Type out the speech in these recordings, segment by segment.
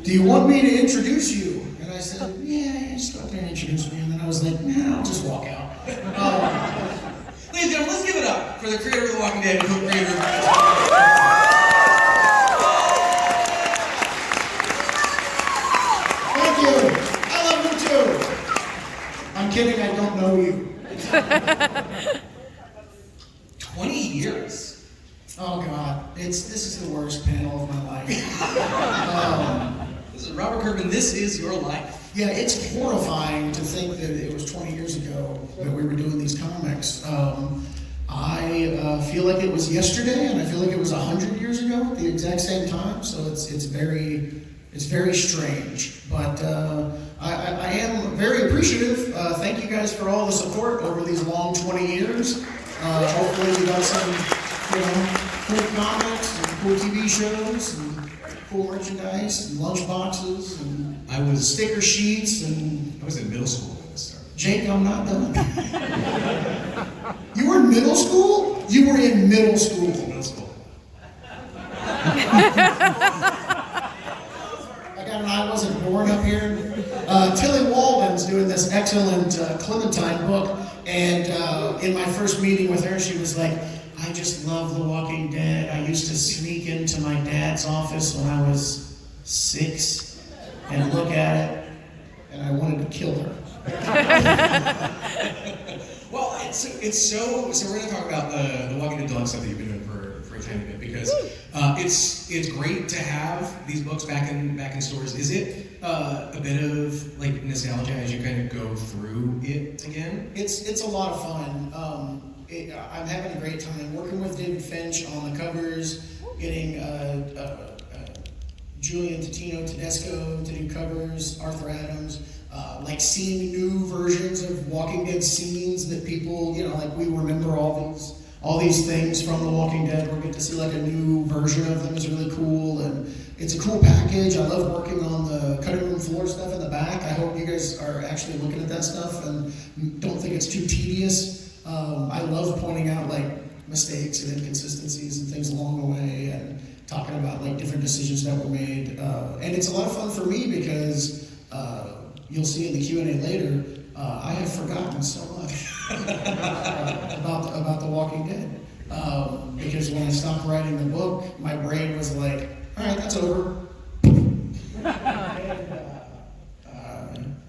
do you want me to introduce you? And I said, yeah, just go up there and introduce me. And then I was like, nah, I'll just walk out. Ladies and gentlemen, let's give it up for the creator of The Walking Dead, co-creator. Thank you. I love you too. I'm kidding, I don't know you. 20 years. Oh God, this is the worst panel of my life. This is Robert Kirkman, this is your life. Yeah, it's horrifying to think that it was 20 years ago that we were doing these comics. I feel like it was yesterday, and I feel like it was 100 years ago at the exact same time. So it's very strange. But I am very appreciative. Thank you guys for all the support over these long 20 years. Hopefully we got some, cool comics and cool TV shows and cool merchandise and lunch boxes and sticker sheets and... I was in middle school when this started. Jake, I'm not done. You were in middle school? You were in middle school. Middle school. I wasn't born up here. Tilly Walden's doing this excellent Clementine book, and in my first meeting with her, she was like, I just love The Walking Dead. I used to sneak into my dad's office when I was 6 and look at it, and I wanted to kill her. Well, it's so we're going to talk about the Walking Dead Deluxe stuff that you've been doing for a tiny bit, because it's great to have these books back in stores. Is it a bit of like nostalgia as you kind of go through it again? It's a lot of fun. I'm having a great time working with David Finch on the covers, getting Julian Tedesco to do covers, Arthur Adams, like seeing new versions of Walking Dead scenes that people, like we remember all these things from The Walking Dead. We get to see like a new version of them is really cool, and it's a cool package. I love working on the cutting room floor stuff in the back. I hope you guys are actually looking at that stuff and don't think it's too tedious. I love pointing out like mistakes and inconsistencies and things along the way, and talking about like different decisions that were made. And it's a lot of fun for me because you'll see in the Q&A later, I have forgotten so much about The Walking Dead. Because when I stopped writing the book, my brain was like, all right, that's over.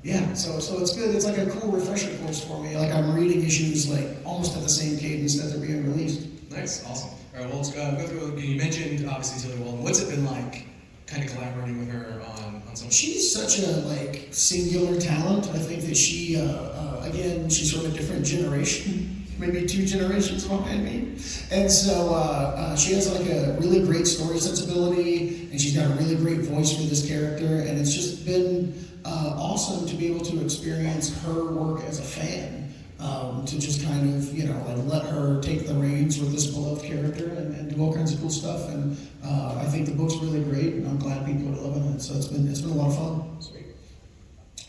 Yeah, so it's good. It's like a cool refresher course for me. Like I'm reading issues like almost at the same cadence that they're being released. Nice, awesome. All right, well, let's go through. You mentioned obviously Tilly Walden. What's it been like, kind of collaborating with her on some? She's such a like singular talent. I think that she, again, she's from a different generation, maybe 2 generations behind me, and so she has like a really great story sensibility, and she's got a really great voice for this character, and it's just been awesome to be able to experience her work as a fan. To just kind of, like let her take the reins with this beloved character and do all kinds of cool stuff. And I think the book's really great, and I'm glad people are loving it. So it's been a lot of fun. Sweet.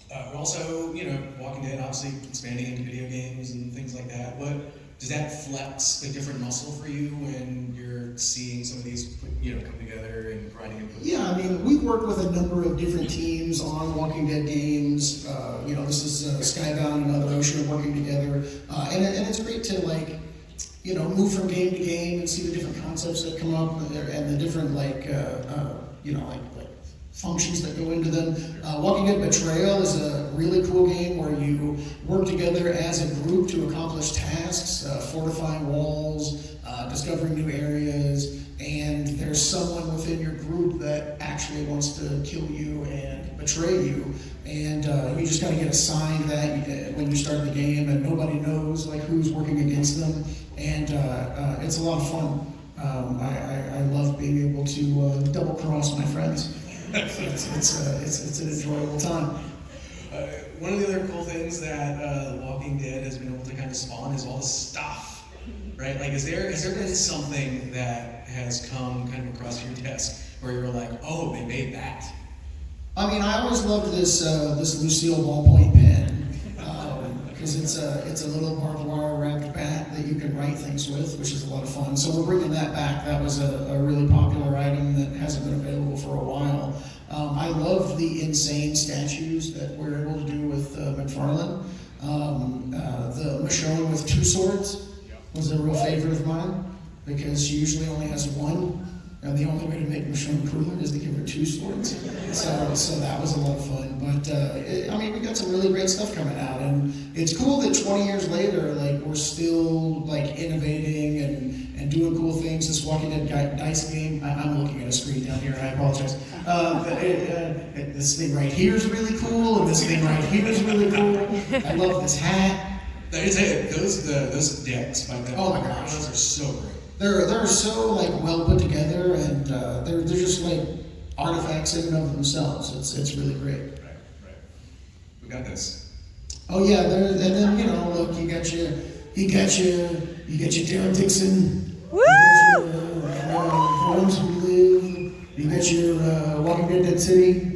But also, Walking Dead, obviously expanding into video games and things like that. What does that flex a different muscle for you when you're seeing some of these, come together and grinding input? Yeah, I mean, we've worked with a number of different teams on Walking Dead games. This is Skybound and Other Ocean working together, and it's great to move from game to game and see the different concepts that come up and the different functions that go into them. Walking Dead Betrayal is a really cool game where you work together as a group to accomplish tasks, fortifying walls, discovering new areas, and there's someone within your group that actually wants to kill you and betray you, and you just kind of get assigned that when you start the game, and nobody knows like who's working against them, and it's a lot of fun. I love being able to double cross my friends. It's an enjoyable time. One of the other cool things that Walking Dead has been able to kind of spawn is all the stuff, right? Like, has there been something that has come kind of across your desk where you're like, oh, they made that? I mean, I always loved this Lucille ballpoint pen because it's a little barbed wire wrapped bat that you can write things with, which is a lot of fun. So we're bringing that back. That was a really popular item that hasn't been available for a while. I love the insane statues that we're able to do with McFarlane. The Michonne with two swords was a real favorite of mine because she usually only has one, and the only way to make Michonne cooler is to give her two swords. So that was a lot of fun. But we got some really great stuff coming out, and it's cool that 20 years later, like we're still like innovating and doing cool things. This Walking Dead dice game, I'm looking at a screen down here. I apologize. This thing right here is really cool, and this thing right here is really cool. I love this hat. That is it. Those decks by them. Oh my gosh, those are so great. They're so like well put together, and they're just like artifacts in and of themselves. It's really great. Right. We got this. Oh yeah, and then look, you got your Darren Dixon. Woo! You got your Homes Who Live. You got your Walking Dead City.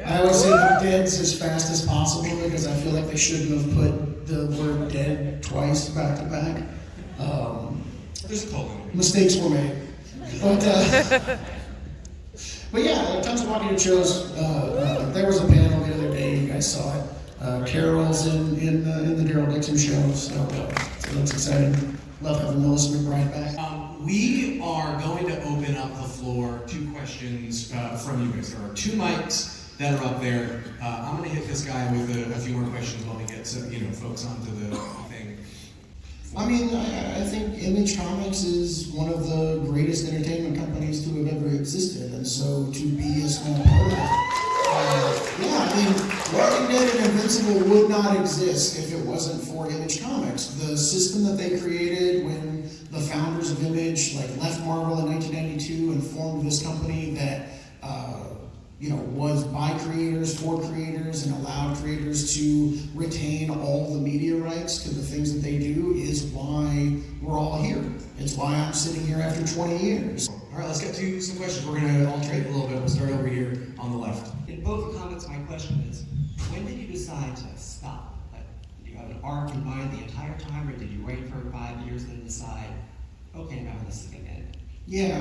I always say the deads as fast as possible because I feel like they shouldn't have put the word dead twice back to back. There's a call in. Mistakes were made. But yeah, tons of Walking Dead shows. There was a panel the other day, you guys saw it. Carol's in the Daryl Dixon show, so that's exciting. Love having Melissa McBride back. We are going to open up the floor to questions from you guys. There are two mics that are up there. I'm going to hit this guy with a few more questions while we get some, folks onto the thing. I think Image Comics is one of the greatest entertainment companies to have ever existed, and so to be a small part of it. Walking Dead and Invincible would not exist if it wasn't for Image Comics. The system that they created when the founders of Image left Marvel in 1992 and formed this company that was by creators, for creators, and allowed creators to retain all the media rights to the things that they do is why we're all here. It's why I'm sitting here after 20 years. All right, let's get to some questions. We're going to alternate a little bit. We'll start over here on the left. In both comments, my question is, when did you decide to stop? Did you have an arc in mind the entire time, or did you wait for 5 years and then decide, okay, now this is going to end? Yeah,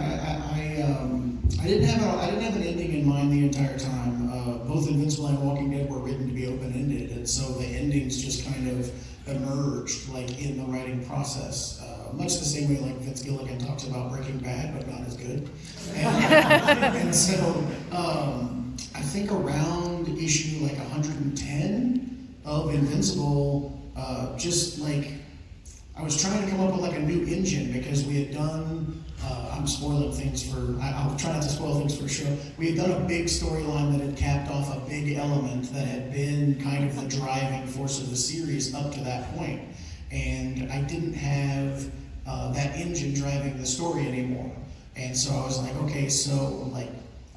I didn't have an ending in mind the entire time. Both Invincible and Walking Dead were written to be open-ended, and so the endings just kind of emerged in the writing process. Much the same way Vince Gilligan talks about Breaking Bad, but not as good. And so I think around issue 110 of Invincible, I was trying to come up with a new engine because we had done. I'm spoiling things I'll try not to spoil things for sure. We had done a big storyline that had capped off a big element that had been kind of the driving force of the series up to that point. And I didn't have that engine driving the story anymore. And so I was like, okay, so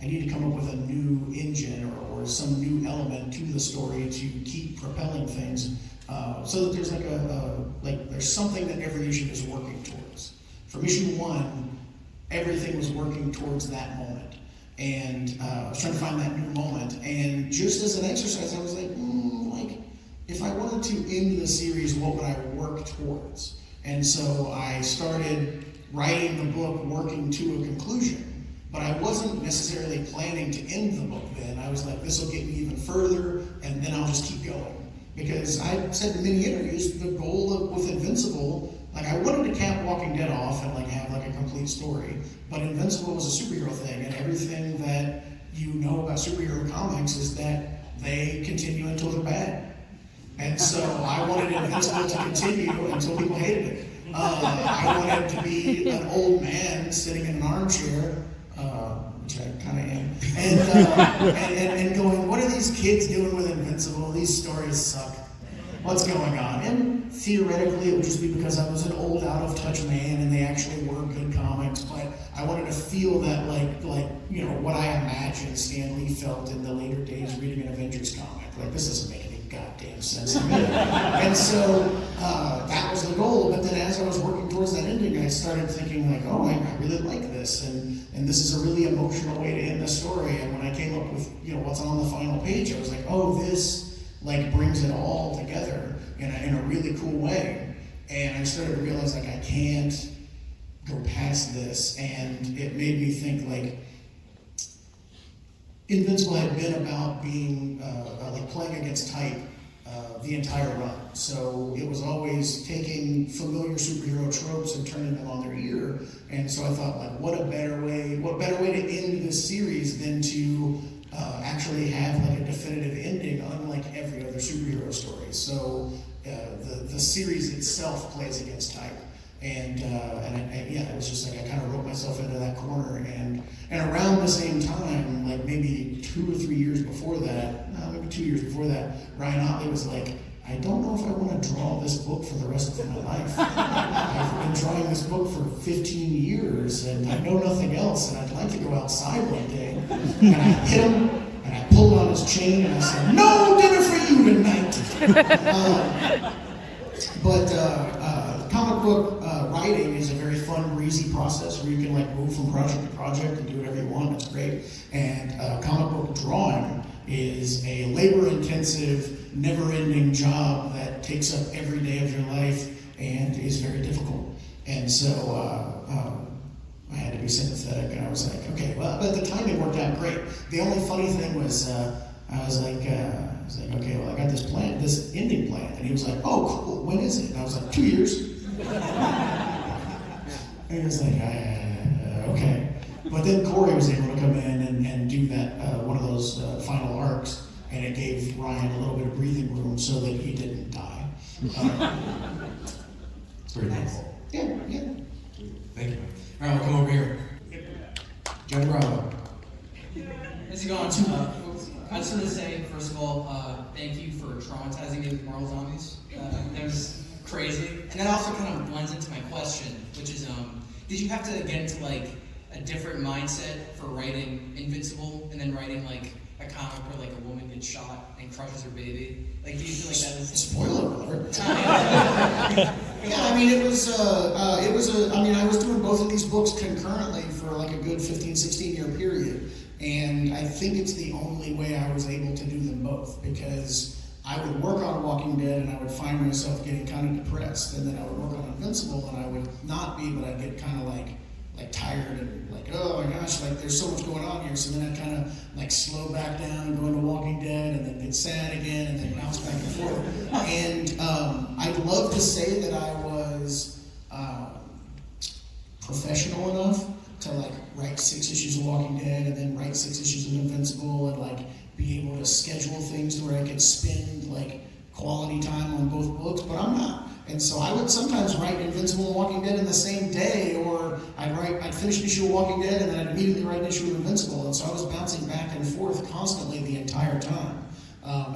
I need to come up with a new engine or some new element to the story to keep propelling things so that there's there's something that every issue is working towards. From issue 1, everything was working towards that moment. And I was trying to find that new moment. And just as an exercise, I was if I wanted to end the series, what would I work towards? And so I started writing the book, working to a conclusion. But I wasn't necessarily planning to end the book then. I was like, this will get me even further, and then I'll just keep going. Because I said in many interviews, the goal with Invincible, I wanted to cap Walking Dead off and have a complete story, but Invincible was a superhero thing, and everything that you know about superhero comics is that they continue until they're bad. And so I wanted Invincible to continue until people hated it. I wanted to be an old man sitting in an armchair, which I kind of am, and going, what are these kids doing with Invincible? These stories suck. What's going on? And theoretically, it would just be because I was an old, out-of-touch man, and they actually were good comics. But I wanted to feel that, what I imagined Stan Lee felt in the later days reading an Avengers comic. This doesn't make any goddamn sense to me. And so that was the goal. But then, as I was working towards that ending, I started thinking, I really like this, and this is a really emotional way to end the story. And when I came up with, what's on the final page, I was like, oh, this. Brings it all together in a really cool way. And I started to realize I can't go past this, and it made me think Invincible had been about being like playing against type the entire run. So it was always taking familiar superhero tropes and turning them on their ear. And so I thought, like, what better way to end this series than to actually have like a definitive ending, unlike every other superhero story. So the series itself plays against type. And it was just like I kind of wrote myself into that corner, and around the same time, like maybe 2 or 3 years before that, maybe 2 years before that, Ryan Otley was like, I don't know if I want to draw this book for the rest of my life. I've been drawing this book for 15 years, and I know nothing else, and I'd like to go outside one day. And I hit him, and I pulled on his chain, and I said, no dinner for you tonight. Comic book writing is a very fun, breezy process where you can like move from project to project and do whatever you want. It's great. And comic book drawing is a labor-intensive, never-ending job that takes up every day of your life and is very difficult. And so I had to be sympathetic, and I was like, okay, well, but the timing worked out great. The only funny thing was, I was like, okay, well, I got this ending plan, and he was like, oh, cool, when is it? And I was like, 2 years. And he was like, okay. But then Corey was able to come in and do that, one of those final arcs, and it gave Ryan a little bit of breathing room so that he didn't die. It's very nice. Yeah. Thank you. All right, we'll come over here. John Bravo. How's it going? I just want to say, first of all, thank you for traumatizing me with Marvel Zombies. That was crazy. And that also kind of blends into my question, which is, did you have to get into like a different mindset for writing Invincible and then writing like a comic where like a woman gets shot and crushes her baby? Like, do you feel like that was... Spoiler alert. Yeah, I mean, I was doing both of these books concurrently for like a good 15, 16 year period. And I think it's the only way I was able to do them both, because I would work on Walking Dead and I would find myself getting kind of depressed, and then I would work on Invincible and I would not be, but I'd get kind of like tired and like, oh my gosh, like there's so much going on here. So then I'd kind of like slow back down and go into Walking Dead and then get sad again and then bounce back and forth. And I'd love to say that I was professional enough to like write 6 issues of Walking Dead and then write 6 issues of Invincible and like be able to schedule things to where I could spend like quality time on both books, but I'm not. And so I would sometimes write Invincible and Walking Dead in the same day, or I'd finish an issue of Walking Dead and then I'd immediately write an issue of Invincible. And so I was bouncing back and forth constantly the entire time.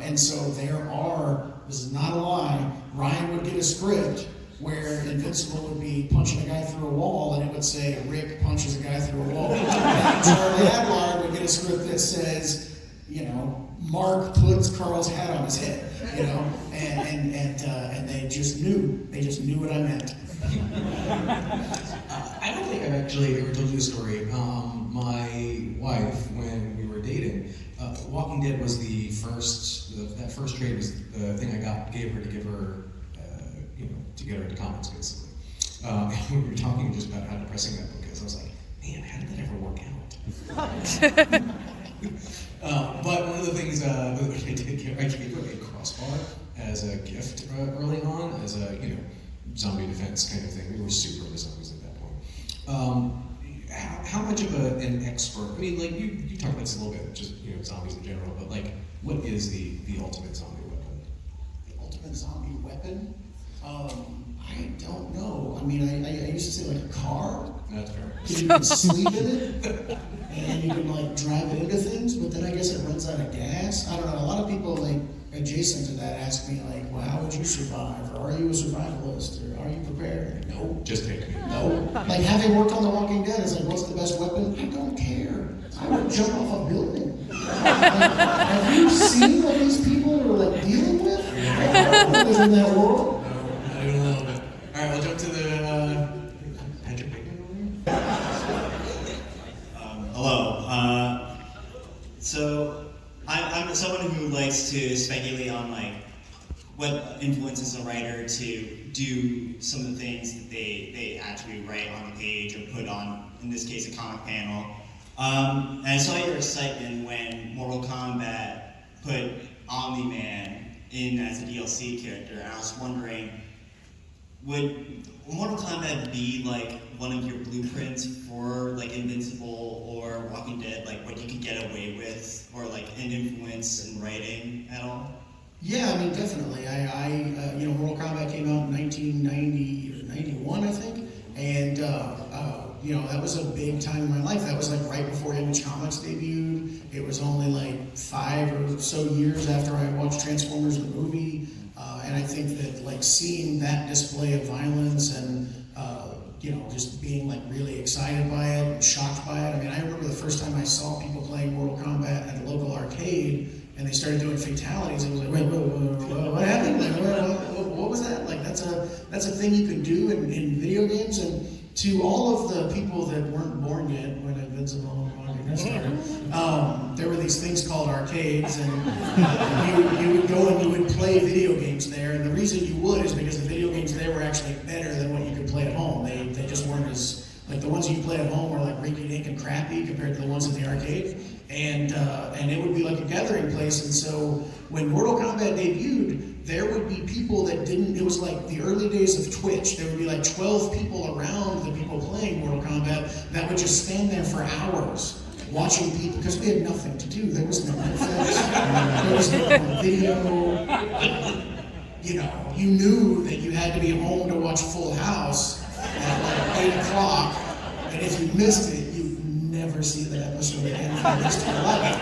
And so this is not a lie, Ryan would get a script where Invincible would be punching a guy through a wall, and it would say, Rick punches a guy through a wall. And Charlie Adlard would get a script that says, Mark puts Carl's hat on his head, and they just knew what I meant. I don't think I've actually ever told you the story. My wife, when we were dating, Walking Dead was that first trade was the thing I gave her to give her, to get her into comics, basically. And we were talking just about how depressing that book is. I was like, man, how did that ever work out? But one of the things I gave her a crossbar as a gift early on, as a zombie defense kind of thing. We were super into zombies at that point. How much of an expert? I mean, like you talked about this a little bit, just zombies in general. But like, what is the ultimate zombie weapon? The ultimate zombie weapon? I don't know. I mean, I used to say like a car. That's fair. You can sleep in it, and you can like drive it into things, but then I guess it runs out of gas. I don't know. A lot of people like adjacent to that ask me like, well, how would you survive? Or are you a survivalist? Or are you prepared? No. Just take me. No. Like having worked on The Walking Dead, it's like, what's the best weapon? I don't care. I would jump off a building. Have you seen what these people are like dealing with? Live in that world? Not even a little bit. All right, we'll jump to the Patrick Bateman over here. Hello. So I'm someone who likes to speculate on like what influences a writer to do some of the things that they actually write on the page or put on, in this case, a comic panel. And I saw your excitement when Mortal Kombat put Omni-Man in as a DLC character, and I was wondering, would Mortal Kombat be like one of your blueprints for like Invincible or Walking Dead, like what you could get away with, or like an influence in writing at all? Yeah, I mean, definitely. Mortal Kombat came out in 1990 or 91, I think, and that was a big time in my life. That was like right before Image Comics debuted. It was only like 5 or so years after I watched Transformers the movie, and I think that like seeing that display of violence and just being like really excited by it and shocked by it. I mean, I remember the first time I saw people playing Mortal Kombat at the local arcade, and they started doing fatalities. I was like, wait, what happened? Like, what was that? Like, that's a thing you can do in video games. And to all of the people that weren't born yet when Invincible and Walking Dead started, there were these things called arcades, and you would go and you would play video games there. And the reason you would is because the video games there were actually better than what you could play at home. They just weren't as, like the ones you play at home were like rinky-dink and crappy compared to the ones in the arcade. And it would be like a gathering place. And so when Mortal Kombat debuted, there would be people that didn't, it was like the early days of Twitch. There would be like 12 people around the people playing Mortal Kombat that would just stand there for hours watching people, because we had nothing to do. There was no Netflix, there was no video. You knew that you had to be home to watch Full House at like 8 o'clock, and if you missed it, you'd never see that episode again for the rest of your life.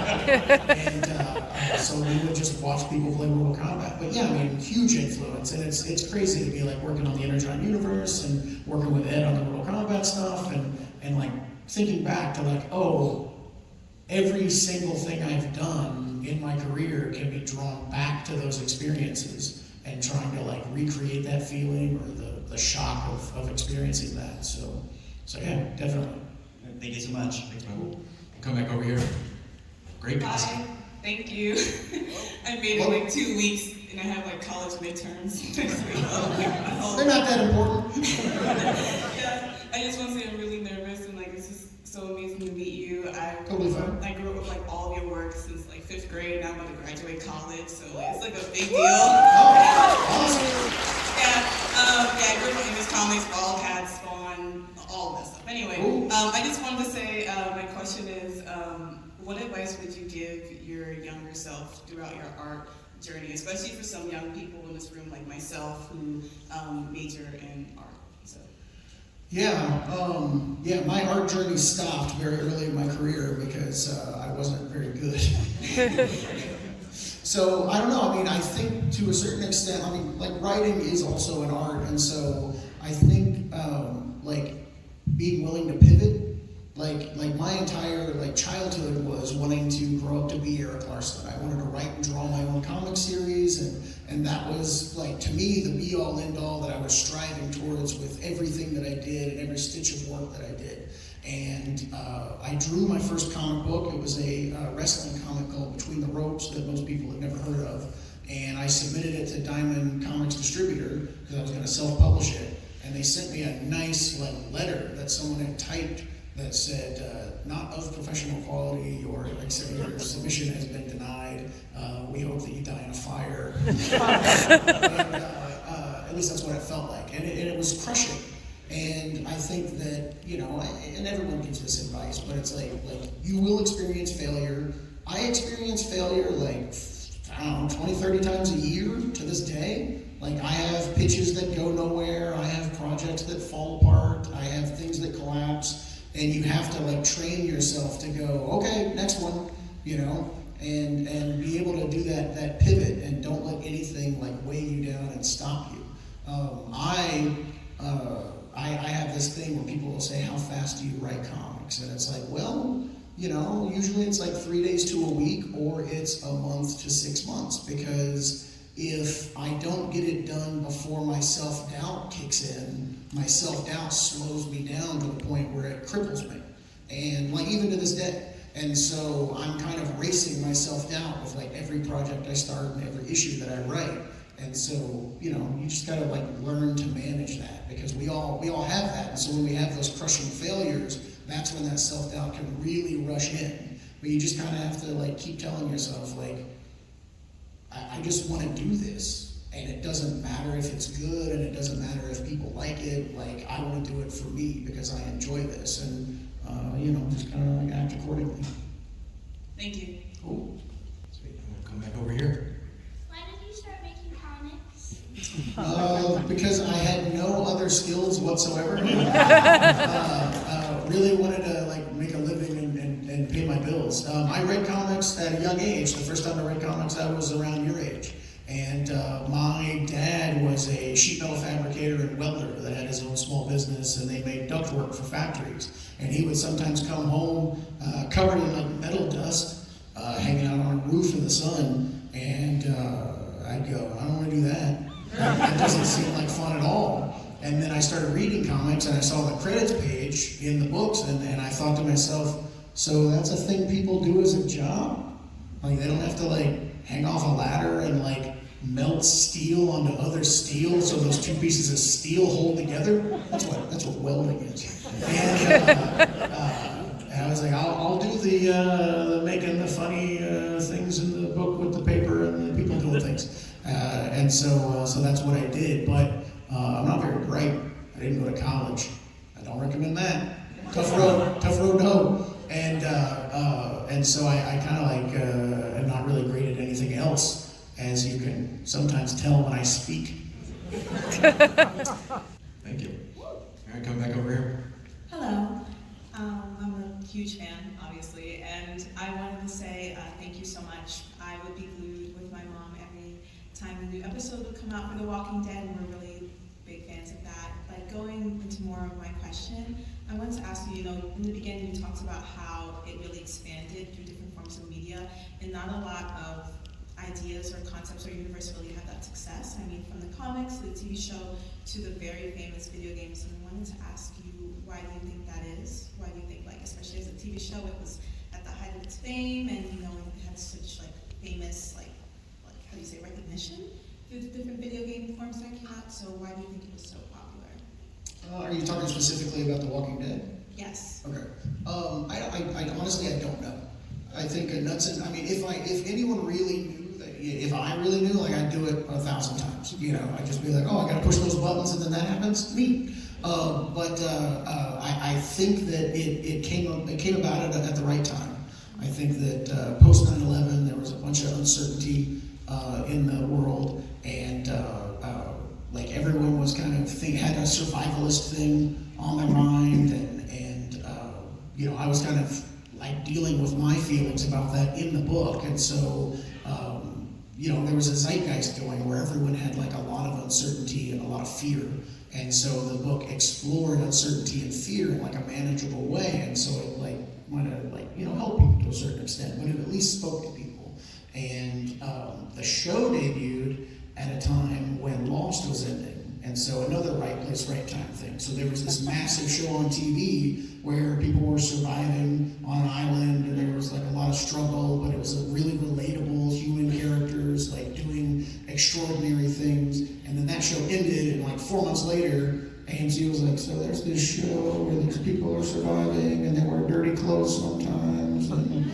And so we would just watch people play Mortal Kombat. But yeah, I mean, huge influence, and it's crazy to be like working on the Energon universe and working with Ed on the Mortal Kombat stuff, and like thinking back to like, oh, every single thing I've done in my career can be drawn back to those experiences, and trying to like recreate that feeling or the shock of experiencing that. So yeah, definitely. Thank you so much. Cool. Come back over here. Great. Hi, thank you. I made it like 2 weeks, and I have like college midterms next week. They're not that important. Yeah, I just want to say I'm really nervous, and like this is so amazing to meet you. Totally fine. I grew up with like all of your work since like 5th grade. Now I'm going to graduate college, so like, it's like a big deal. I grew up in English comics, all cats, Spawn, all of that stuff. Anyway, I just wanted to say, my question is, what advice would you give your younger self throughout your art journey, especially for some young people in this room like myself who major in art? So. Yeah, my art journey stopped very early in my career because I wasn't very good. So, I don't know, I mean, I think to a certain extent, I mean, like writing is also an art, and so I think, like, being willing to pivot, like my entire childhood was wanting to grow up to be Eric Larson. I wanted to write and draw my own comic series, and that was like to me the be all end all that I was striving towards with everything that I did and every stitch of work that I did. And I drew my first comic book. It was a wrestling comic called Between the Ropes that most people had never heard of. And I submitted it to Diamond Comics Distributor because I was going to self-publish it. And they sent me a nice letter that someone had typed that said, not of professional quality, or like said, your submission has been denied. We hope that you die in a fire. At least that's what it felt like. And it was crushing. And I think that, and everyone gives this advice, but it's like you will experience failure. I experience failure 20, 30 times a year to this day. Like, I have pitches that go nowhere, I have projects that fall apart, I have things that collapse, and you have to train yourself to go, okay, next one, and be able to do that pivot, and don't let anything weigh you down and stop you. I have this thing where people will say, how fast do you write comics? And it's like, well, usually it's 3 days to a week, or it's a month to 6 months, because if I don't get it done before my self-doubt kicks in, my self-doubt slows me down to the point where it cripples me. And even to this day. And so I'm kind of racing my self-doubt with every project I start and every issue that I write. And so, you just gotta learn to manage that, because we all have that. And so when we have those crushing failures, that's when that self-doubt can really rush in. But you just kind of have to like keep telling yourself like, I just want to do this, and it doesn't matter if it's good, and it doesn't matter if people like it. Like, I want to do it for me because I enjoy this, and just kind of like act accordingly. Thank you. Cool. Sweet. I'm gonna come back over here. Why did you start making comics? Because I had no other skills whatsoever. Really wanted to like make a living and pay my bills. I read comics at a young age. The first time I read comics, I was around your age. And my dad was a sheet metal fabricator and welder that had his own small business, and they made ductwork for factories. And he would sometimes come home covered in like metal dust, hanging out on a roof in the sun, and I'd go, I don't want to do that. It doesn't seem like fun at all. And then I started reading comics, and I saw the credits page in the books, and I thought to myself, so that's a thing people do as a job? Like, they don't have to like hang off a ladder and like melt steel onto other steel so those two pieces of steel hold together? That's what welding is. And I was like, I'll do the making the funny things in the book with the paper and the people doing things. And so that's what I did. But I'm not very bright. I didn't go to college. I don't recommend that. Tough road to hoe. And so I kind of like am not really great at anything else, as you can sometimes tell when I speak. Thank you. All right, come back over here. Hello. I'm a huge fan, obviously, and I wanted to say thank you so much. I would be glued with my mom every time a new episode would come out for The Walking Dead, and we're really big fans of that. But going into more of my question, I wanted to ask you, in the beginning you talked about how it really expanded through different forms of media, and not a lot of ideas or concepts or universe really had that success. I mean, from the comics, the TV show, to the very famous video games. And I wanted to ask you, why do you think that is? Why do you think, especially as a TV show, it was at the height of its fame, and it had such famous how do you say, recognition through the different video game forms that came out. So why do you think it was so popular? Are you talking specifically about The Walking Dead? Yes. Okay. I honestly, I don't know. I think if anyone really knew that, if I really knew, I'd do it 1,000 times. I'd just be like, oh, I gotta push those buttons and then that happens. Neat. But I think that it came about at the right time. I think that post 9/11 there was a bunch of uncertainty in the world, and everyone was kind of had a survivalist thing on their mind, and I was kind of dealing with my feelings about that in the book, and so there was a zeitgeist going where everyone had a lot of uncertainty and a lot of fear, and so the book explored uncertainty and fear in a manageable way, and so it might have helped people to a certain extent, but it at least spoke to people. And the show debuted at a time when Lost was ending. And so another right place, right time thing. So there was this massive show on TV where people were surviving on an island, and there was a lot of struggle, but it was really relatable human characters doing extraordinary things. And then that show ended, and 4 months later, AMC was so there's this show where these people are surviving, and they wear dirty clothes sometimes, and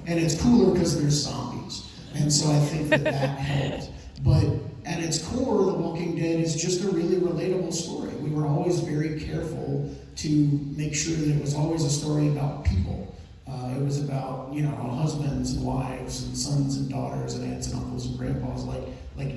and it's cooler because there's zombies. And so I think that helped. But at its core, The Walking Dead is just a really relatable story. We were always very careful to make sure that it was always a story about people. It was about, husbands and wives and sons and daughters and aunts and uncles and grandpas,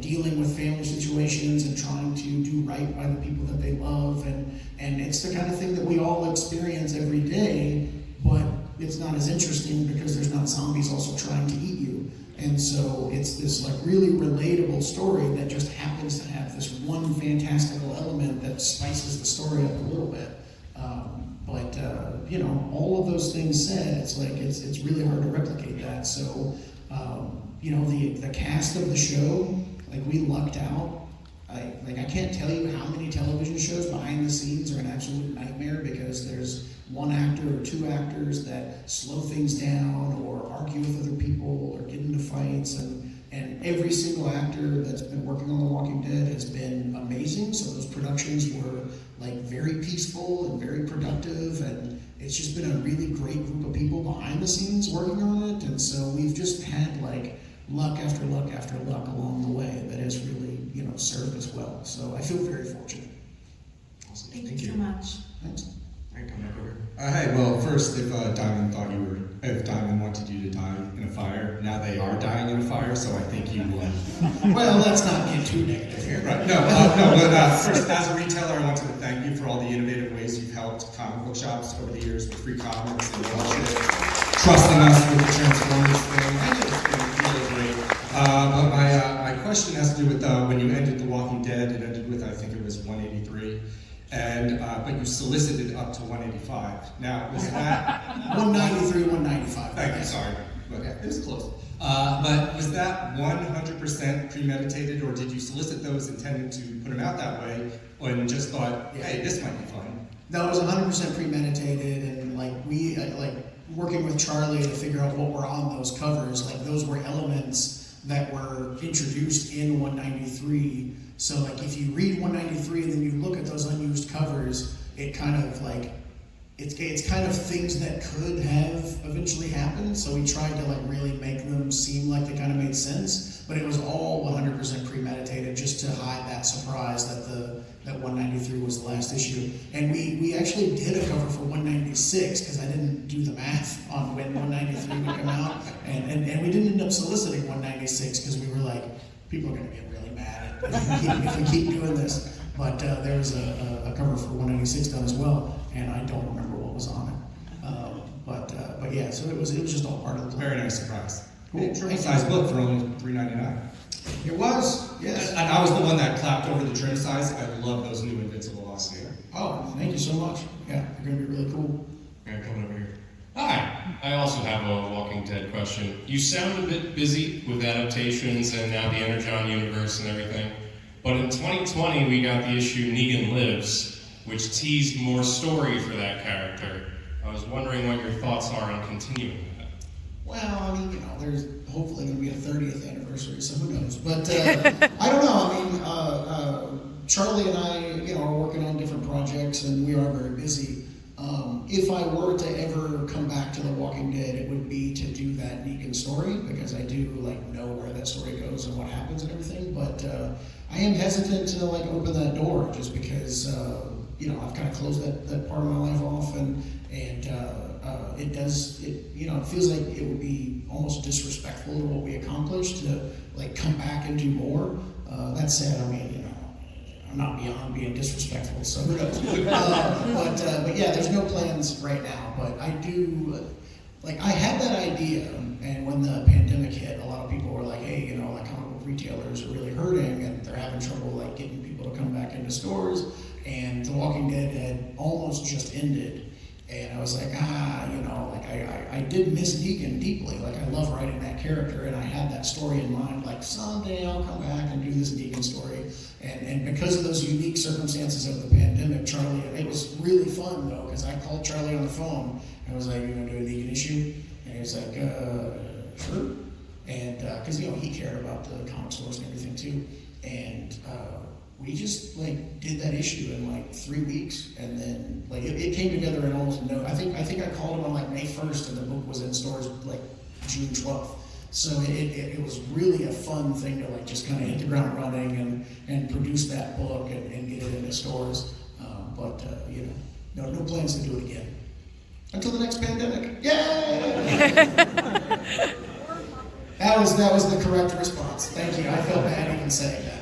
dealing with family situations and trying to do right by the people that they love. And it's the kind of thing that we all experience every day, but it's not as interesting because there's not zombies also trying to eat you. And so it's this really relatable story that just happens to have this one fantastical element that spices the story up a little bit. All of those things said, it's really hard to replicate that. So, the cast of the show, we lucked out. I can't tell you how many television shows behind the scenes are an absolute nightmare because there's one actor or two actors that slow things down or argue with other people or get into fights, and every single actor that's been working on The Walking Dead has been amazing. So those productions were very peaceful and very productive, it's just been a really great group of people behind the scenes working on it, and so we've just had like luck after luck after luck along the way that has really, served us well. So I feel very fortunate. Awesome. Thank you so much. Thanks. All right, come back over. Hey, well, first, if Diamond wanted you to die in a fire, now they are dying in a fire, so I think you won. Well, let's not get too negative here. Right? But first, as a retailer, I wanted to thank you for all the innovative ways you've helped comic book shops over the years with free comics and all shit, trusting us with the Transformers thing. It's been really great. But my question has to do with when you ended The Walking Dead. It ended with, I think it was 183. But you solicited up to 185. Now, was that 193, 195? Thank you, sorry. Okay, it was close. But was that 100% premeditated, or did you solicit those intending to put them out that way, and just thought, hey, this might be fun? No, it was 100% premeditated, and we working with Charlie to figure out what were on those covers. Those were elements that were introduced in 193. So if you read 193 and then you look at those unused covers, it kind of it's kind of things that could have eventually happened. So we tried to really make them seem like they kind of made sense, but it was all 100% premeditated just to hide that surprise that 193 was the last issue. And we actually did a cover for 196 because I didn't do the math on when 193 would come out, and we didn't end up soliciting 196 because we were like, people are going to get really mad if we keep doing this. But there was a cover for 196 done as well, and I don't remember what was on it. But yeah, so it was just all part of the plan. Very nice surprise. Cool. Trim size book for only $3.99. It was, yes. And I was the one that clapped over the trim size. I love those new Invincible Lost here. Oh, thank you so much. Yeah, they're going to be really cool. Yeah, coming over here. Hi, I also have a Walking Dead question. You sound a bit busy with adaptations and now the Energon universe and everything, but in 2020 we got the issue Negan Lives, which teased more story for that character. I was wondering what your thoughts are on continuing that. Well, there's hopefully going to be a 30th anniversary, so who knows? But I don't know. Charlie and I, are working on different projects, and we are very busy. If I were to ever come back to The Walking Dead, it would be to do that Negan story, because I do know where that story goes and what happens and everything. But I am hesitant to open that door, just because I've kind of closed that part of my life off, and it feels like it would be almost disrespectful to what we accomplished to come back and do more. That said, I'm not beyond being disrespectful, so who knows? But yeah, there's no plans right now. But I do, I had that idea, and when the pandemic hit, a lot of people were like, hey, comic book retailers are really hurting, and they're having trouble getting people to come back into stores. And The Walking Dead had almost just ended. And I was like, I did miss Negan deeply. I love writing that character, and I had that story in mind. Someday I'll come back and do this Negan story. And because of those unique circumstances of the pandemic, Charlie, it was really fun though, because I called Charlie on the phone. And I was like, you want to do a Negan issue? And he was like, sure. And because he cared about the comic stores and everything too. And we just did that issue in 3 weeks, and then it came together in almost no. I think I called him on May 1st, and the book was in stores June 12th. So it was really a fun thing to just kind of hit the ground running and produce that book and get it into stores. No plans to do it again until the next pandemic. Yay! That was the correct response. Thank you. I felt bad even saying that.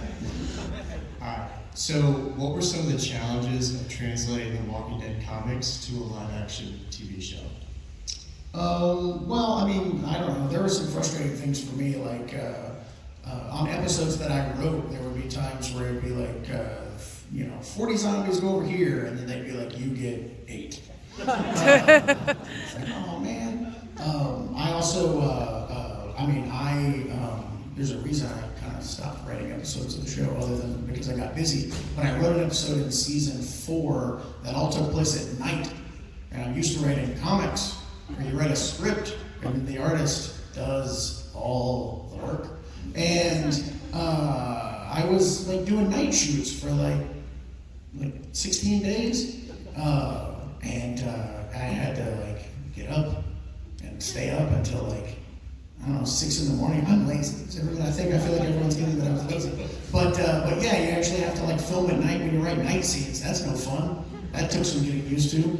So, what were some of the challenges of translating the Walking Dead comics to a live-action TV show? Well, I don't know. There were some frustrating things for me, on episodes that I wrote, there would be times where it'd be 40 zombies go over here, and then they'd be like, you get 8. It's oh man. I also, there's a reason I kind of stopped writing episodes of the show, other than because I got busy. But I wrote an episode in season 4 that all took place at night. And I'm used to writing comics, where you write a script, and the artist does all the work. And I was doing night shoots for 16 days. And I had 6 in the morning. I'm lazy. I feel like everyone's getting that I was lazy. But yeah, you actually have to like film at night when you write night scenes. That's no fun. That took some getting used to.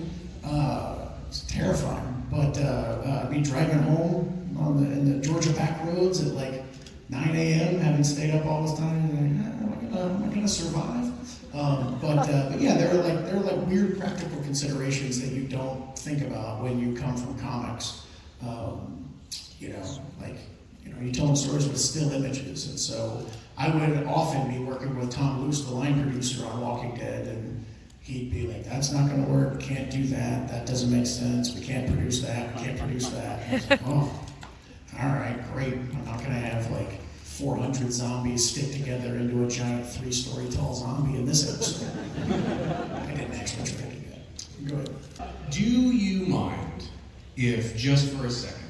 It's terrifying. But I'd be driving home in the Georgia back roads at like 9 a.m. having stayed up all this time. And am I gonna survive? But yeah, there are like weird practical considerations that you don't think about when you come from comics. You're telling stories with still images, and so I would often be working with Tom Luce, the line producer on Walking Dead, and he'd be like, "That's not going to work. Can't do that. That doesn't make sense. We can't produce that. We can't produce that." And I was like, "Oh, all right, great. I'm not going to have like 400 zombies stick together into a giant 3-story tall zombie in this episode." I didn't actually try to do that. Go ahead. Do you mind if just for a second,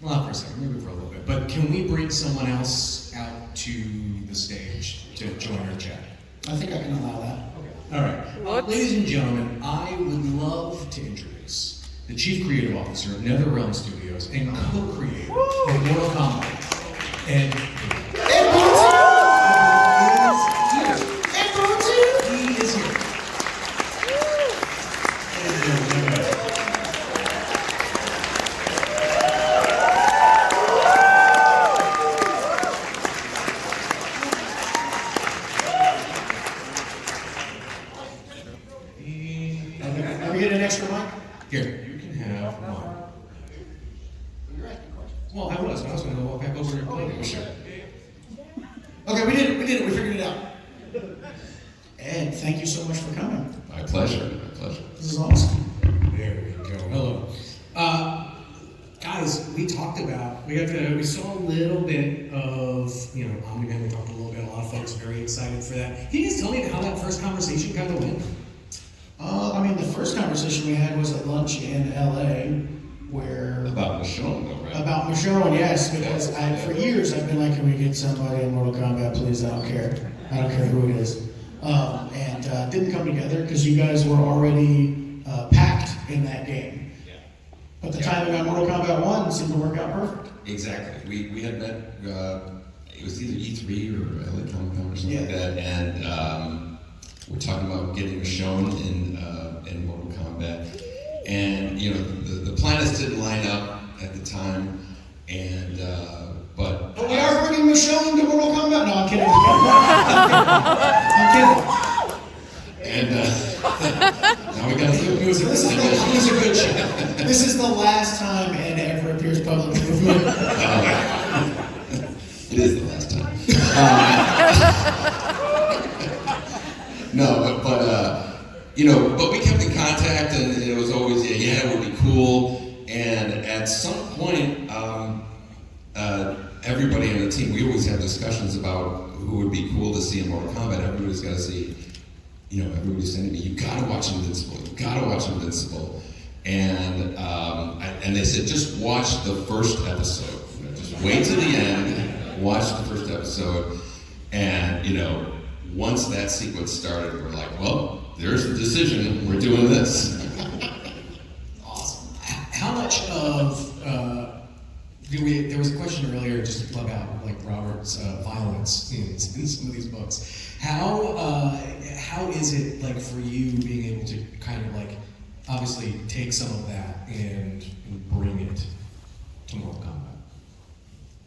well, not for a second, maybe for a little bit, but can we bring someone else out to the stage to join our chat? I think I can allow that. All right. Ladies and gentlemen, I would love to introduce the Chief Creative Officer of NetherRealm Studios and co-creator of Mortal Kombat. And he is here. Can we get an extra mic? Here, you can have one. Well, I was going to walk back over to play. Sure. Okay, we did it. We figured it out. Ed, thank you so much for coming. My pleasure. This is awesome. There we go. Hello. Guys, we talked about, we saw a little bit of, Omni-Man, we talked a little bit, a lot of folks very excited for that. Can you just tell me how that first conversation kind of went? The first conversation we had was at lunch in LA, where... About Michonne, though, right? About Michonne, yes, because for years I've been like, can we get somebody in Mortal Kombat, please? I don't care. I don't care who it is. And didn't come together because you guys were already packed in that game. But the timing on Mortal Kombat 1 seemed to work out perfect. Exactly. We had met, it was either E3 or LA Comic Con or something like that, and we're talking about getting Michonne in Mortal Kombat. And, the planets didn't line up at the time, and, but we are bringing Michonne to Mortal Kombat? No, I'm kidding. I'm kidding. And now we got to do it. It was a good show. This is the last time Ed ever appears publicly with me. It is the last time. No, but we kept in contact, and it was always, it would be cool. And at some point, everybody on the team, we always have discussions about who would be cool to see in Mortal Kombat. Everybody's got to see, everybody's saying to me, you gotta watch Invincible. And they said, just watch the first episode. Just wait to the end, watch the first episode. And, once that sequence started, we're like, well, there's the decision, we're doing this. Awesome. How much of, there was a question earlier just about Robert's violence in some of these books. How is it for you being able to kind of obviously take some of that and bring it to Mortal Kombat?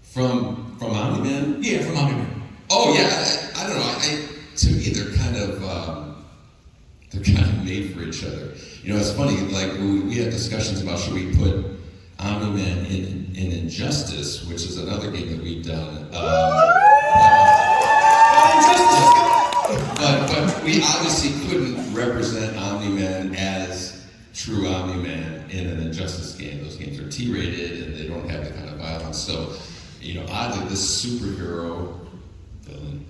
From Omni-Man? Yeah, from Omni-Man. Oh yeah, I don't know. To me, they're kind of made for each other. It's funny. We had discussions about should we put Omni-Man in Injustice, which is another game that we've done. But we obviously couldn't represent Omni-Man as true Omni-Man in an Injustice game. Those games are T-rated and they don't have the kind of violence. So, oddly, this superhero villain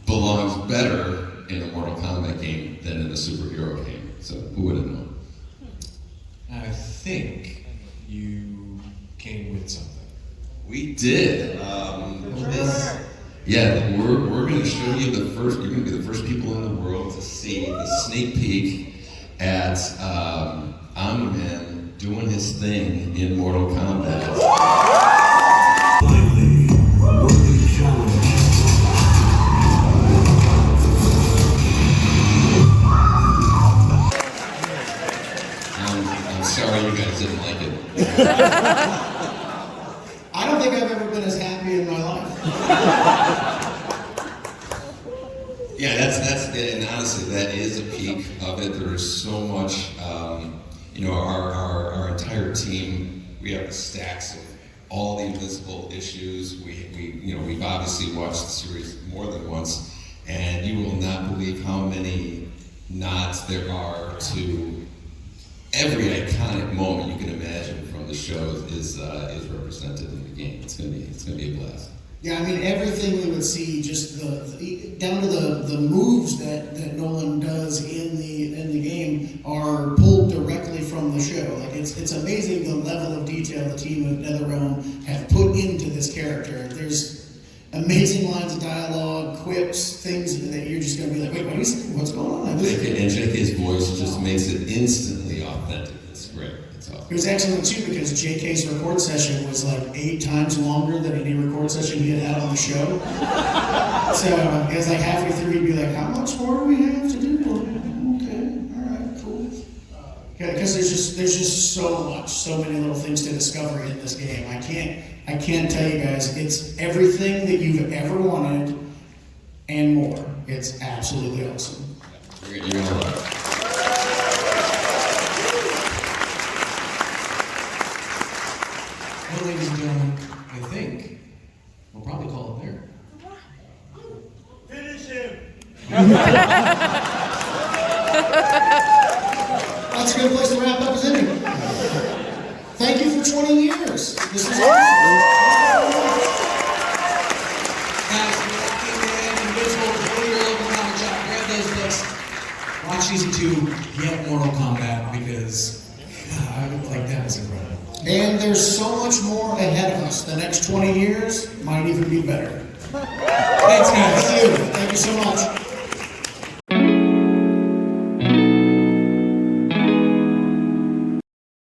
belongs better in a Mortal Kombat game than in a superhero game. So who would have known? I think you came with something. We did. Yeah, we're going to show you the first. You're going to be the first people in the world to see the sneak peek at Omni-Man doing his thing in Mortal Kombat. think I've ever been as happy in my life. Yeah, that's and honestly, that is a peak of it. There's so much, our entire team, we have stacks of all the invisible issues. We've obviously watched the series more than once, and you will not believe how many nods there are to every iconic moment you can imagine from the show is represented in the game. It's gonna be a blast. Yeah, I mean, everything we would see, just down to the moves that Nolan does in the game are pulled directly from the show. Like it's amazing the level of detail the team of NetherRealm have put into this character. There's amazing lines of dialogue, quips, things that you're just going to be like, wait, what is it? What's going on? And JK's voice just makes it instantly authentic. It's great. It's awesome. It was excellent too because JK's record session was like 8 times longer than any record session he had on the show. So it was like halfway through he'd be like, how much more do we have to do? Okay, all right, cool. Because there's just so many little things to discover in this game. I can't tell you guys, it's everything that you've ever wanted and more. It's absolutely awesome. You're gonna love it. Well, ladies and gentlemen, I think we'll probably call it there. Finish him! That's a good place to wrap up, isn't it? Thank you for 20 years. This is awesome. Guys, Invisible, go to your local comic shop, grab those books. Watch season 2, get Mortal Kombat, because that was incredible. And there's so much more ahead of us. The next 20 years might even be better. Thanks, guys. Thank you. Thank you so much.